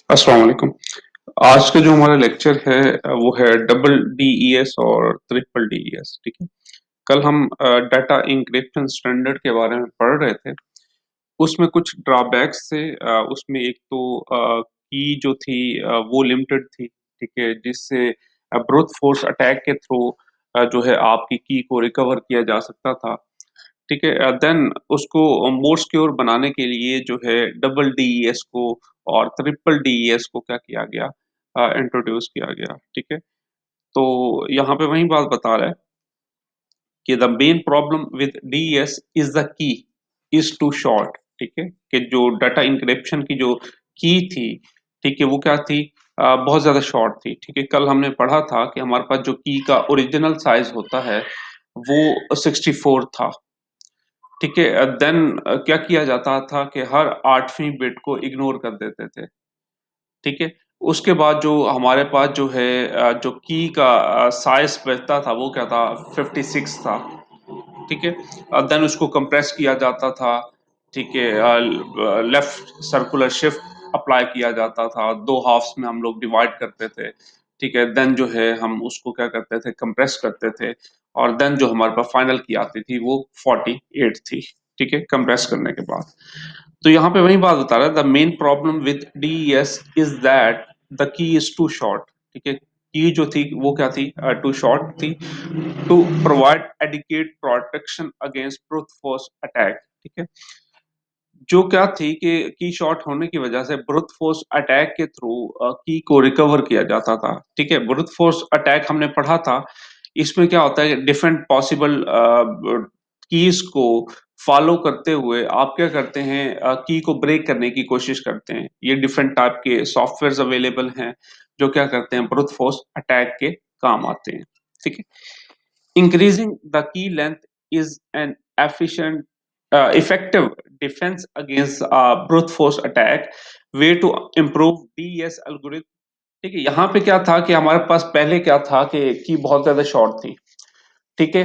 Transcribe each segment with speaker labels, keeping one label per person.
Speaker 1: अस्सलाम वालेकुम। आज का जो हमारा लेक्चर है वो है डबल डीईएस और ट्रिपल डीईएस। ठीक है। कल हम डाटा इंक्रिप्शन स्टैंडर्ड के बारे में पढ़ रहे थे। उसमें कुछ ड्रॉबैक्स थे। उसमें एक तो की जो थी वो लिमिटेड थी। ठीक है, जिससे ब्रूट फोर्स अटैक के थ्रू जो है आपकी की को रिकवर किया जा सकता था। ठीक है, देन उसको मोर सिक्योर बनाने के लिए जो है डबल डीईएस को और ट्रिपल डीईएस को क्या किया गया, इंट्रोड्यूस किया गया। ठीक है, तो यहाँ पे वही बात बता रहा है कि the main problem with DES is the key is too short. ठीक है, कि जो डाटा इंक्रिप्शन की जो की थी, ठीक है, वो क्या थी, बहुत ज्यादा शॉर्ट थी। ठीक है, कल हमने पढ़ा था कि हमारे पास जो की का ओरिजिनल साइज होता है वो 64 था। ठीक है, देन क्या किया जाता था कि हर 8वीं बिट को इग्नोर कर देते थे। ठीक है, उसके बाद जो हमारे पास जो है जो की का साइज बचता था वो क्या था, 56 था। ठीक है, देन उसको कंप्रेस किया जाता था। ठीक है, लेफ्ट सर्कुलर शिफ्ट अप्लाई किया जाता था, दो हाफ्स में हम लोग डिवाइड करते थे। ठीक है, देन जो है हम उसको क्या करते थे, कंप्रेस करते थे, और देन जो हमारे पास फाइनल की आती थी वो 48 थी। ठीक है, कंप्रेस करने के बाद। तो यहाँ पे वही बात बता रहा है, the main problem with DES is that the key is too short. ठीक है, की जो थी वो क्या थी, टू शॉर्ट थी to provide adequate protection against brute force attack. ठीक है, जो क्या थी कि की शॉर्ट होने की वजह से ब्रूट फोर्स अटैक के थ्रू की को रिकवर किया जाता था। ठीक है, ब्रूट फोर्स अटैक हमने पढ़ा था। इसमें क्या होता है, डिफरेंट पॉसिबल कीज को फॉलो करते हुए आप क्या करते हैं, की को ब्रेक करने की कोशिश करते हैं। ये डिफरेंट टाइप के सॉफ्टवेयर अवेलेबल हैं जो क्या करते हैं, ब्रूट फोर्स अटैक के काम आते हैं। ठीक है, increasing the key length is an efficient, effective defense against brute force attack. Way to improve DES algorithm. ठीक है, यहाँ पे क्या था कि हमारे पास पहले क्या था कि की बहुत ज्यादा शॉर्ट थी। ठीक है,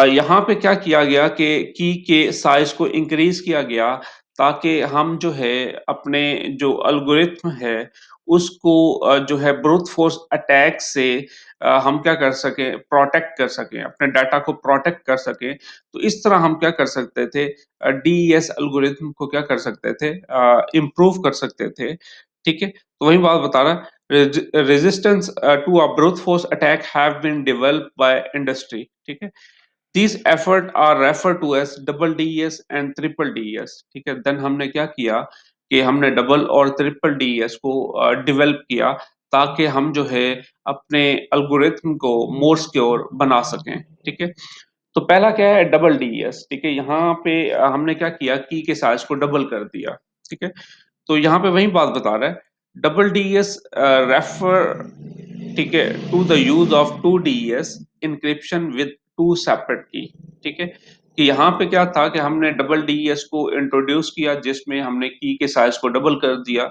Speaker 1: यहाँ पे क्या किया गया कि की के साइज को इंक्रीज किया गया ताकि हम जो है अपने जो अल्गोरिथ्म है उसको जो है ब्रूट फोर्स अटैक से हम क्या कर सकें, प्रोटेक्ट कर सकें, अपने डाटा को प्रोटेक्ट कर सकें। तो इस तरह हम क्या कर सकते थे, डीईएस एल्गोरिथम को क्या कर सकते थे, इम्प्रूव कर सकते थे। ठीक है, तो वही बात बता रहा है, resistance to a brute force attack have been developed by industry. ठीक है, these effort are referred to as double DES and triple DES. ठीक है, देन हमने क्या किया कि हमने डबल और ट्रिपल डीएस को डेवलप किया ताकि हम जो है अपने एल्गोरिथम को मोर सिक्योर बना सकें। ठीक है, तो पहला क्या है, डबल डीएस। ठीक है, यहाँ पे हमने क्या किया, की के साइज को डबल कर दिया। ठीक है, तो यहाँ पे वही बात बता रहा है, डबल डीएस रेफर, ठीक है, to the use of two DES encryption with two separate key. ठीक है, कि यहाँ पे क्या था कि हमने डबल डीएस को इंट्रोड्यूस किया जिसमें हमने की के साइज को डबल कर दिया।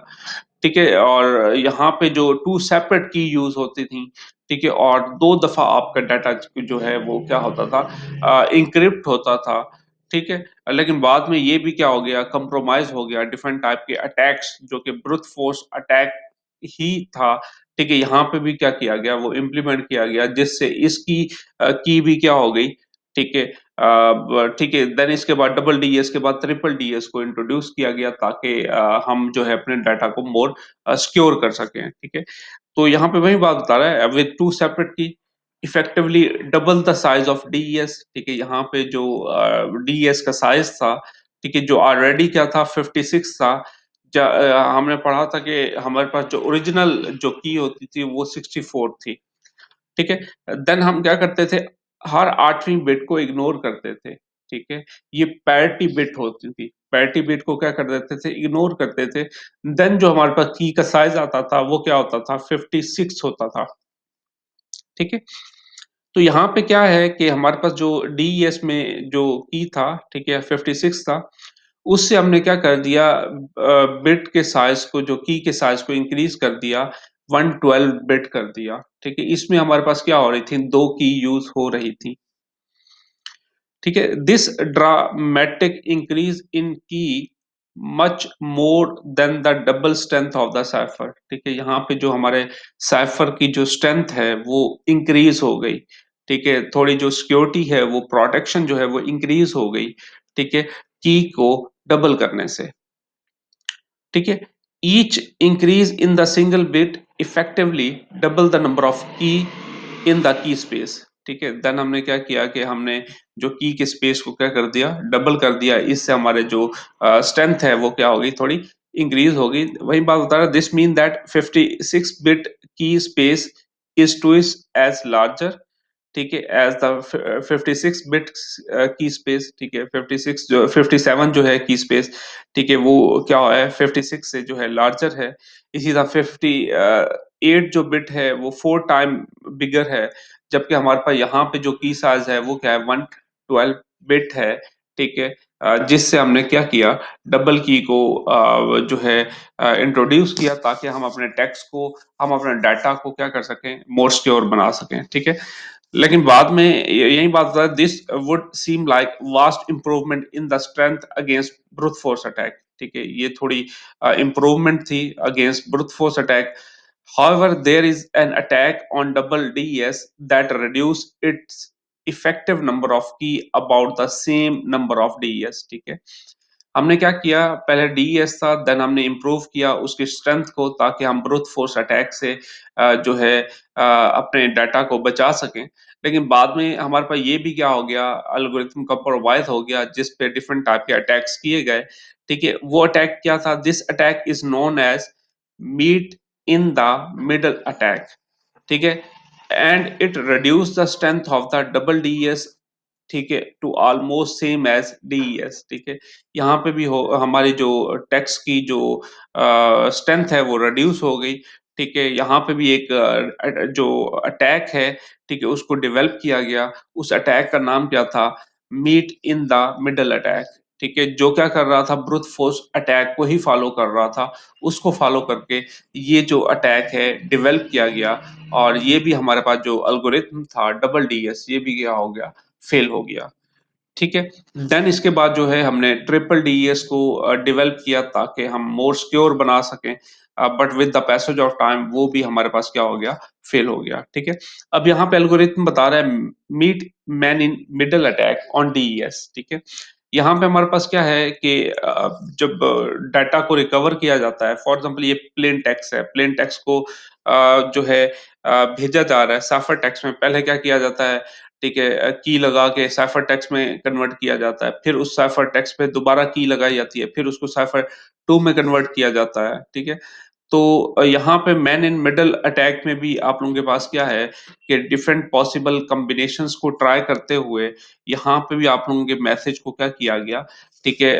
Speaker 1: ठीक है, और यहाँ पे जो टू सेपरेट की यूज होती थी। ठीक है, और दो दफा आपका डाटा जो है वो क्या होता था, इंक्रिप्ट होता था। ठीक है, लेकिन बाद में ये भी क्या हो गया, कंप्रोमाइज हो गया, डिफरेंट टाइप के अटैक्स जो कि ब्रूट फोर्स अटैक ही था। ठीक है, यहाँ पे भी क्या किया गया, वो इम्प्लीमेंट किया गया जिससे इसकी की भी क्या हो गई। ठीक है, ठीक है, देन इसके बाद डबल डीएस के बाद ट्रिपल डीएस को इंट्रोड्यूस किया गया ताकि हम जो है अपने डाटा को मोर सिक्योर कर सकें। ठीक है, तो यहाँ पे वही बात बता रहा है, विद टू सेपरेट की effectively double the size of DS. ठीक है, यहाँ पे जो डीएस का साइज था, ठीक है, जो ऑलरेडी क्या था, 56 था। हमने पढ़ा था कि हमारे पास जो ओरिजिनल जो की होती थी वो 64 थी। ठीक है, देन हम क्या करते थे, हर 8वीं बिट को इग्नोर करते थे। ठीक है, ये पैरिटी बिट होती थी, पैरिटी बिट को क्या कर देते थे, इग्नोर करते थे। देन जो हमारे पास की का साइज आता था वो क्या होता था, 56 होता था। ठीक है, तो यहाँ पे क्या है कि हमारे पास जो डीईएस में जो की था, ठीक है, 56 था। उससे हमने क्या कर दिया, बिट के साइज को, जो की के साइज को इंक्रीज कर दिया, 112 बिट कर दिया। ठीक है, इसमें हमारे पास क्या हो रही थी, दो की यूज हो रही थी। ठीक है, दिस ड्रामेटिक इंक्रीज इन की much more than the double strength of the cipher. ठीक है, यहाँ पे जो हमारे साइफर की जो स्ट्रेंथ है वो इंक्रीज हो गई। ठीक है, थोड़ी जो सिक्योरिटी है वो प्रोटेक्शन जो है वो इंक्रीज हो गई। ठीक है, की को डबल करने से। ठीक है, each increase in the single bit effectively double the number of की इन द की स्पेस। ठीक है, देन हमने क्या किया कि हमने जो की के स्पेस को क्या कर दिया, डबल कर दिया। इससे हमारे जो स्ट्रेंथ है वो क्या हो गई, थोड़ी इंक्रीज हो गई। वही बात बता रहा, this mean that 56 bit key space is twice as larger. ठीक है, as the 56 bit key space. ठीक है, 56 जो 57 जो है की स्पेस, ठीक है, वो क्या है 56 से जो है लार्जर है। इसी तरह 58 जो बिट है वो 4 टाइम बिगर है। जबकि हमारे पास यहाँ पे जो की साइज है वो क्या है, 112 बिट है। ठीक है, जिससे हमने क्या किया, डबल की को जो है इंट्रोड्यूस किया, ताकि हम अपने टेक्स्ट को, हम अपने डाटा को क्या कर सकें, मोर सिक्योर बना सकें। ठीक है, लेकिन बाद में यही बात होता है, this would seem like vast improvement in the strength against brute force attack. ठीक है, ये थोड़ी इंप्रूवमेंट थी against brute force attack. However, there is an attack on double DES that reduce its effective number of key about the same number of DES। ठीक है, हमने क्या किया, पहले डीईएस था, देन हमने इम्प्रूव किया उसकी स्ट्रेंथ को, ताकि हम ब्रूट फोर्स अटैक से जो है अपने डाटा को बचा सकें। लेकिन बाद में हमारे पास ये भी क्या हो गया, एल्गोरिथम कंप्रोमाइज हो गया, जिस पे डिफरेंट टाइप के अटैक्स किए गए। ठीक है, वो अटैक क्या था, this attack is known as meet in the middle attack. ठीक है, and it reduce the strength of the double DES. ठीक है, to almost same as DES. ठीक है, यहाँ पे भी हो हमारी जो टेक्स्ट की जो स्ट्रेंथ है वो रिड्यूस हो गई। ठीक है, यहाँ पे भी एक जो अटैक है, ठीक है, उसको डेवलप किया गया। उस अटैक का नाम क्या था, meet in the middle attack. ठीक है, जो क्या कर रहा था, ब्रूट फोर्स अटैक को ही फॉलो कर रहा था। उसको फॉलो करके ये जो अटैक है डेवलप किया गया। और ये भी हमारे पास जो एल्गोरिथम था डबल डीएस, ये भी क्या हो गया, फेल हो गया। ठीक है, देन इसके बाद जो है हमने ट्रिपल डीईएस को डेवलप किया, ताकि हम मोर सिक्योर बना सकें। But with the passage of time वो भी हमारे पास क्या हो गया, फेल हो गया। ठीक है, अब यहाँ पे एल्गोरिथम बता रहा है meet man in middle attack on DES. ठीक है, यहाँ पे हमारे पास क्या है कि जब डाटा को रिकवर किया जाता है, फॉर एग्जांपल ये प्लेन टेक्स्ट है, प्लेन टेक्स्ट को जो है भेजा जा रहा है साइफर टेक्स्ट में। पहले क्या किया जाता है, ठीक है, की लगा के साइफर टेक्स्ट में कन्वर्ट किया जाता है, फिर उस साइफर टेक्स्ट पे दोबारा की लगाई जाती है, फिर उसको साइफर 2 में कन्वर्ट किया जाता है। ठीक है, तो यहाँ पे मैन इन मिडल अटैक में भी आप लोगों के पास क्या है कि डिफरेंट पॉसिबल कॉम्बिनेशंस को ट्राई करते हुए यहाँ पे भी आप लोगों के मैसेज को क्या किया गया, ठीक है,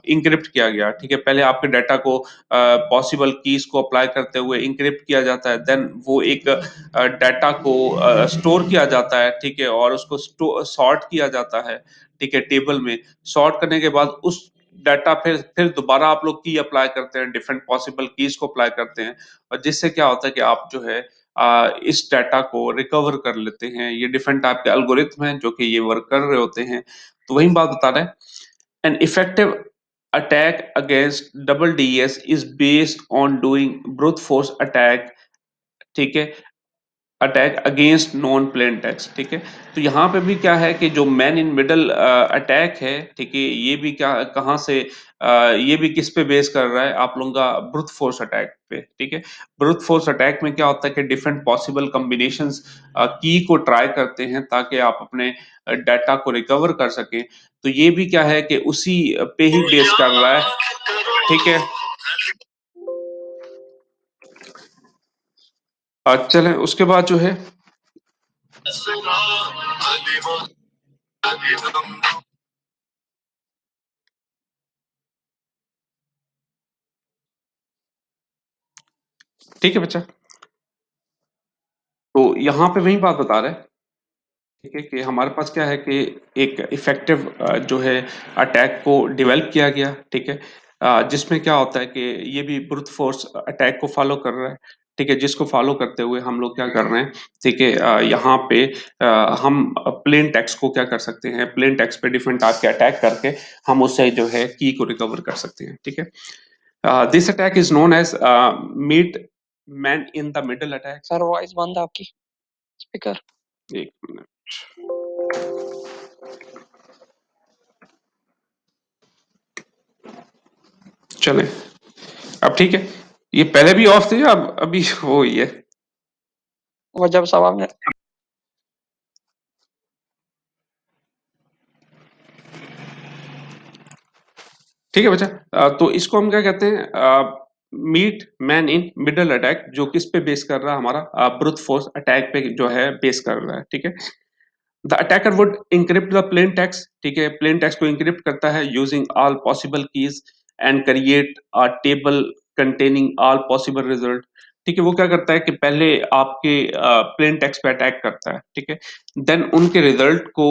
Speaker 1: इंक्रिप्ट किया गया। ठीक है, पहले आपके डाटा को पॉसिबल कीज को अप्लाई करते हुए इंक्रिप्ट किया जाता है, देन वो एक डाटा को स्टोर किया जाता है। ठीक है, और उसको सॉर्ट किया जाता है। ठीक है, टेबल में सॉर्ट करने के बाद उस डाटा फिर दोबारा आप लोग की अप्लाई करते हैं, डिफरेंट पॉसिबल कीज को अप्लाई करते हैं, और जिससे क्या होता है कि आप जो है इस डाटा को रिकवर कर लेते हैं। ये डिफरेंट टाइप के एल्गोरिथम हैं जो कि ये वर्क कर रहे होते हैं। तो वही बात बता रहे हैं, an effective attack against double DS is based on doing brute force attack. ठीक है, attack against non plain text. ठीक है, तो यहाँ पे भी क्या है कि जो मैन इन मिडल अटैक है, ठीक है, ये भी क्या, कहाँ से ये भी किस पे बेस कर रहा है, आप लोगों का ब्रूट फोर्स अटैक पे। ठीक है, ब्रूट फोर्स अटैक में क्या होता है कि डिफरेंट पॉसिबल कॉम्बिनेशंस की को ट्राई करते हैं, ताकि आप अपने डाटा को रिकवर कर सकें। तो ये भी क्या है कि उसी पे ही बेस कर रहा है। ठीक है, चलें उसके बाद जो है, ठीक है बच्चा, तो यहाँ पे वही बात बता रहे हैं। ठीक है, कि हमारे पास क्या है कि एक इफेक्टिव जो है अटैक को डेवलप किया गया। ठीक है, जिसमें क्या होता है कि ये भी ब्रूट फोर्स अटैक को फॉलो कर रहा है। ठीक है, जिसको फॉलो करते हुए हम लोग क्या कर रहे हैं, ठीक है, यहाँ पे हम प्लेन टेक्स्ट को क्या कर सकते हैं, प्लेन टेक्स्ट पे डिफरेंट टाइप के अटैक करके हम उससे जो है की को रिकवर कर सकते हैं। ठीक है, this attack is known as meet man in the middle attack.
Speaker 2: Sir voice बंद है आपकी स्पीकर।
Speaker 1: एक मिनट, चले, अब ठीक है, ये पहले भी ऑफ थे, अब अभी वो ही है।
Speaker 2: वो जब सब आपने
Speaker 1: ठीक है बच्चा, तो इसको हम क्या कहते हैं, meet man in middle attack, जो किस पे बेस कर रहा है, हमारा ब्रूट फोर्स अटैक पे जो है बेस कर रहा है। ठीक है, the attacker would encrypt the plain text, ठीक है, प्लेन टेक्स्ट को इंक्रिप्ट करता है using all possible keys and create a table containing all possible result. ठीक है, वो क्या करता है कि पहले आपके प्लेन टेक्स्ट पे अटैक करता है, ठीक है, देन उनके रिजल्ट को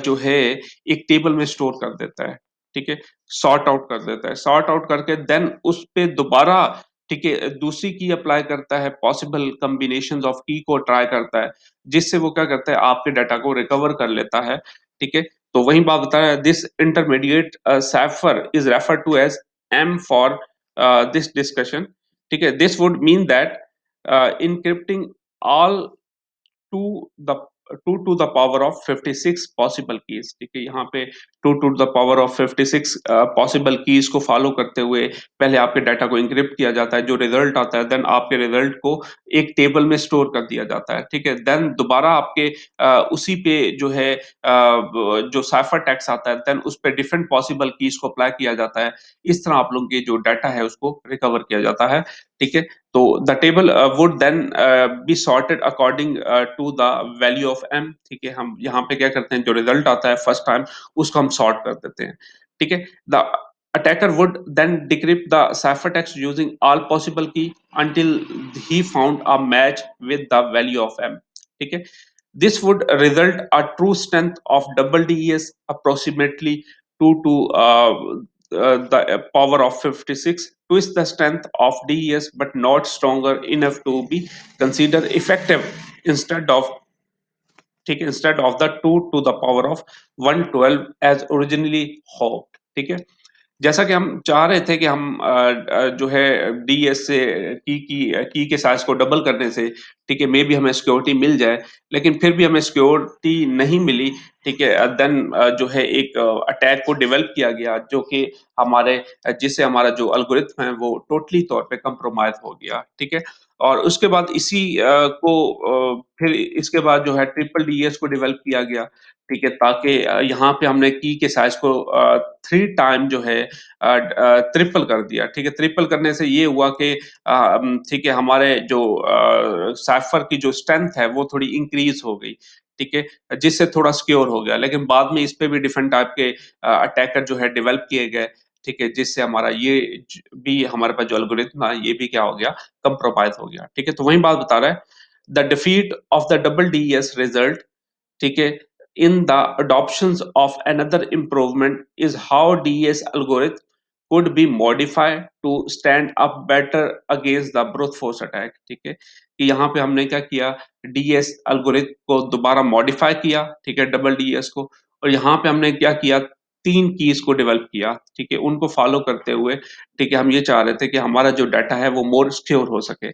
Speaker 1: जो है एक टेबल में स्टोर कर देता है, ठीक है, सॉर्ट आउट कर देता है, सॉर्ट आउट करके देन उस पे दोबारा, ठीक है, दूसरी की अप्लाई करता है, पॉसिबल कॉम्बिनेशंस ऑफ की को ट्राई करता है, जिससे वो क्या करता है आपके डाटा को रिकवर कर लेता है। ठीक है, तो वही बात बता रहा है, this intermediate cipher is refer to as M for this discussion. ठीक है, this would mean that encrypting all to the two to the power of 56 possible keys. ठीक है, यहाँ पे two to the power of 56 possible keys को follow करते हुए पहले आपके डाटा को इंक्रिप्ट किया जाता है, जो रिजल्ट आता है देन आपके रिजल्ट को एक टेबल में स्टोर कर दिया जाता है। ठीक है, देन दोबारा आपके उसी पे जो है जो साइफर टेक्स्ट आता है देन उस पे डिफरेंट पॉसिबल कीज को अप्लाई किया जाता है। इस तरह आप लोगों के जो डाटा है उसको रिकवर किया जाता है। ठीक है, तो the table would then be sorted according to the value of M. ठीक है, हम यहाँ पे क्या करते हैं, जो रिजल्ट आता है फर्स्ट टाइम उसको हम सॉर्ट कर देते हैं। ठीक है, the attacker would then decrypt the ciphertext using all possible key until he found a match with the value of m। ठीक है, this would result a true strength of double DES approximately 2 to the power of 56, twist the strength of DES but not stronger enough to be considered effective instead of, ठीक है, instead of the 2 to the power of 112 as originally hoped. ठीक है, जैसा कि हम चाह रहे थे कि हम जो है डीएस से की के साइज को डबल करने से, ठीक है, मे बी हमें सिक्योरिटी मिल जाए, लेकिन फिर भी हमें सिक्योरिटी नहीं मिली। ठीक है, देन जो है एक अटैक को डेवलप किया गया जो कि हमारे जिससे हमारा जो एल्गोरिथम है वो टोटली तौर पे कंप्रोमाइज हो गया। ठीक है, और उसके बाद इसी फिर इसके बाद जो है ट्रिपल डीएस को डेवलप किया गया। ठीक है, ताकि यहाँ पे हमने की के साइज को 3 टाइम जो है ट्रिपल कर दिया। ठीक है, ट्रिपल करने से ये हुआ कि ठीक है, हमारे जो साइफर की जो स्ट्रेंथ है वो थोड़ी इंक्रीज हो गई। ठीक है, जिससे थोड़ा सिक्योर हो गया, लेकिन बाद में इस पे भी डिफरेंट टाइप के अटैकर जो है डेवलप किए गए। ठीक है, जिससे हमारा ये भी हमारे पास जो एल्गोरिथम था ये भी क्या हो गया, कंप्रोमाइज हो गया। ठीक है, तो वही बात बता रहा है, the defeat of the double DS result, ठीक है, in the adoptions of another improvement is how DES algorithm could be modified to stand up better against the brute force attack। ठीक है, कि यहाँ पे हमने क्या किया, डीएस algorithm को दोबारा मॉडिफाई किया, ठीक है, डबल डीएस को, और यहाँ पे हमने क्या किया, 3 कीज को डेवलप किया। ठीक है, उनको फॉलो करते हुए, ठीक है, हम ये चाह रहे थे कि हमारा जो डाटा है वो मोर सिक्योर हो सके।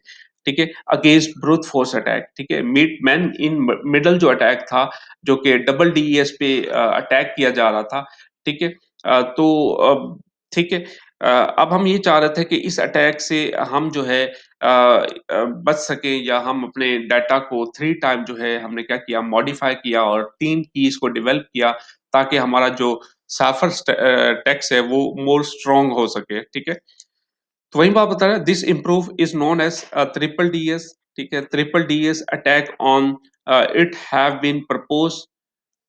Speaker 1: ठीक है, अगेंस्ट ब्रूट फोर्स अटैक। ठीक है, मिड मैन इन मिडल जो अटैक था, जो कि डबल डीईएस पे अटैक किया जा रहा था। ठीक है, तो ठीक है, अब हम ये चाह रहे थे कि इस अटैक से हम जो है बच सके, या हम अपने डाटा को 3 टाइम जो है हमने क्या किया, मॉडिफाई किया और 3 कीज को डेवलप किया, ताकि हमारा जो साइफर टेक्स्ट है वो मोर स्ट्रांग हो सके। ठीक है, तो वही बात बता रहा है, this improve is known as triple DES. ठीक है, triple DES attack on it have been propose.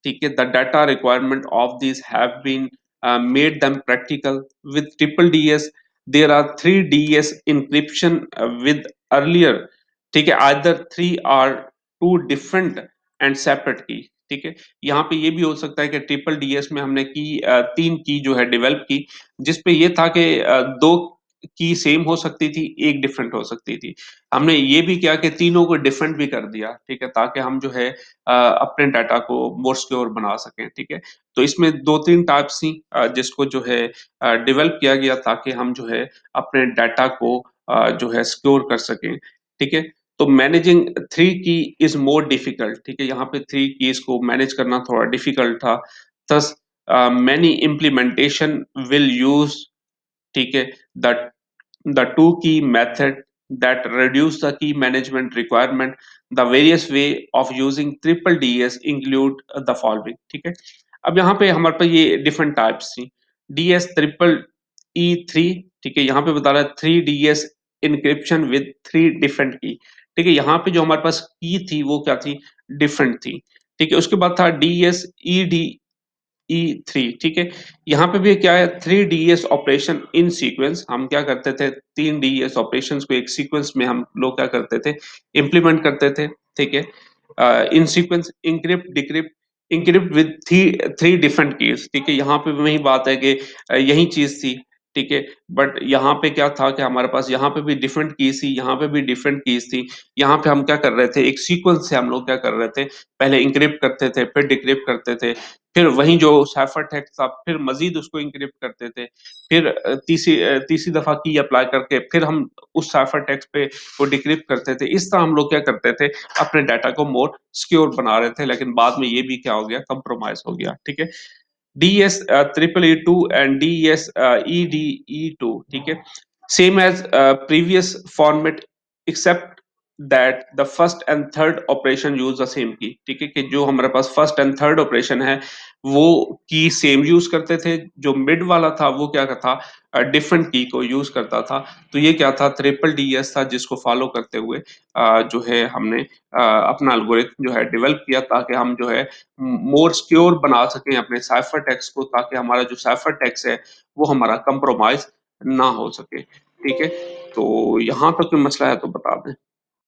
Speaker 1: ठीक है, the data requirement of this have been made them practical with triple DES. There are 3 DES encryption with earlier. ठीक है, either 3 or 2 different and separate key. ठीक है, यहाँ पे ये भी हो सकता है कि ट्रिपल डीएस में हमने की 3 की जो है डेवलप की, जिसपे ये था कि 2 की सेम हो सकती थी, एक डिफरेंट हो सकती थी। हमने ये भी किया कि तीनों को डिफरेंट भी कर दिया, ठीक है? ताकि हम जो है अपने डाटा को मोर सिक्योर बना सकें, ठीक है? तो इसमें 2-3 टाइप्स थी जिसको जो है डेवलप किया गया ताकि हम जो है अपने डाटा को जो है सिक्योर कर सकें, ठीक है? तो मैनेजिंग 3 की इज़ मोर डिफिकल्ट, ठीक है? यहाँ पे 3 कीज़ को मैनेज करना थोड़ा डिफिकल्ट था। Thus many implementation will use, ठीक है, the two key method that reduce the key management requirement. The various way of using triple ds include the following, ठीक है? अब यहाँ पे हमारे पास ये डिफरेंट टाइप्स थी। ds ट्रिपल ई थ्री, ठीक है? यहाँ पे बता रहा है 3ds इंक्रिप्शन विद 3 डिफरेंट की, ठीक है? यहाँ पे जो हमारे पास की थी वो क्या थी? डिफरेंट थी, ठीक है? उसके बाद था ds ed E3, ठीक है? यहाँ पे भी क्या है 3DS ऑपरेशन इन सीक्वेंस, हम क्या करते थे 3 डीईएस ऑपरेशंस को एक सीक्वेंस में हम लोग क्या करते थे इम्प्लीमेंट करते थे, ठीक है? In sequence encrypt, decrypt, encrypt with three different keys, ठीक है? यहाँ पे भी वही बात है कि यही चीज़ थी, ठीक है? बट यहाँ पे क्या था कि हमारे पास यहाँ पे भी डिफरेंट कीज़ थी, यहाँ पे भी डिफरेंट कीज़ थी। यहाँ पे हम क्या कर रहे थे एक सीक्वेंस से हम लोग क्या कर रहे थे पहले एन्क्रिप्ट करते थे, फिर डिक्रिप्ट करते थे, फिर वही जो साइफर टेक्स्ट था फिर मज़ीद उसको एन्क्रिप्ट करते थे। फिर तीसरी दफ़ा की अप्लाई करके फिर हम उस साइफर टेक्स्ट पे वो डिक्रिप्ट करते थे। इस तरह हम लोग क्या करते थे अपने डाटा को मोर सिक्योर बना रहे थे, लेकिन बाद में ये भी क्या हो गया कंप्रोमाइज़ हो गया, ठीक है? DES triple E2 and DES EDE2, ठीक है? Same as previous format except that the first and third operation use the same key, ठीक है? कि जो हमारे पास फर्स्ट एंड थर्ड ऑपरेशन है वो की सेम यूज़ करते थे, जो मिड वाला था वो क्या था डिफरेंट की को यूज़ करता था। तो ये क्या था ट्रिपल डीएस था जिसको फॉलो करते हुए जो है हमने अपना एल्गोरिथम जो है डेवलप किया ताकि हम जो है मोर सिक्योर बना सकें अपने साइफर टेक्स्ट को ताकि हमारा जो साइफर टेक्स्ट है वो हमारा कंप्रोमाइज़ ना हो सके, ठीक है? तो यहाँ तक कोई मसला है तो बता दें।